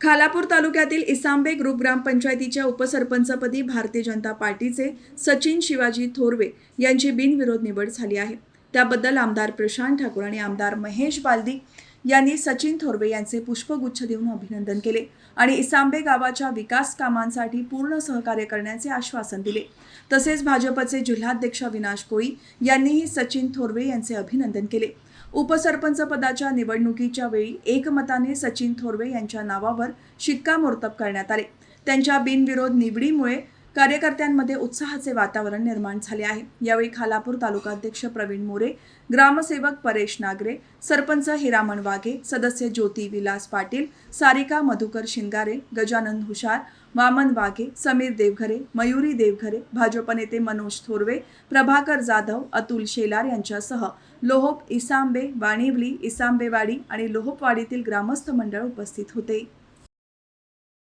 खालापूर तालुक्यातील इसांबे ग्रुप ग्रामपंचायतीच्या उपसरपंचपदी भारतीय जनता पार्टीचे सचिन शिवाजी थोरवे यांची बिनविरोध निवड झाली आहे। त्याबद्दल आमदार प्रशांत ठाकूर आणि आमदार महेश बालदी यांनी सचिन थोरवे यांचे पुष्पगुच्छ देऊन अभिनंदन केले आणि इसांबे गावाच्या विकास कामांसाठी पूर्ण सहकार्य करण्याचे आश्वासन दिले। तसेच भाजपचे जिल्हाध्यक्ष अविनाश कोळी यांनीही सचिन थोरवे यांचे अभिनंदन केले। उपसरपंच पदाच्या निवडणुकीच्या वेळी एकमताने सचिन थोरवे यांच्या नावावर शिक्कामोर्तब करण्यात आले। त्यांच्या बिनविरोध निवडीमुळे कार्यकर्त्यांमध्ये उत्साहाचे वातावरण निर्माण झाले आहे। यावेळी खालापूर तालुकाध्यक्ष प्रवीण मोरे, ग्रामसेवक परेश नागरे, सरपंच हिरामण वाघे, सदस्य ज्योती विलास पाटील, सारिका मधुकर शिंगारे, गजानन हुशार, वामन वाघे, समीर देवघरे, मयुरी देवघरे, भाजप नेते मनोज थोरवे, प्रभाकर जाधव, अतुल शेलार यांच्यासह लोहोप, इसांबे, वाणिवली, इसांबेवाडी आणि लोहोपवाडीतील ग्रामस्थ मंडळ उपस्थित होते।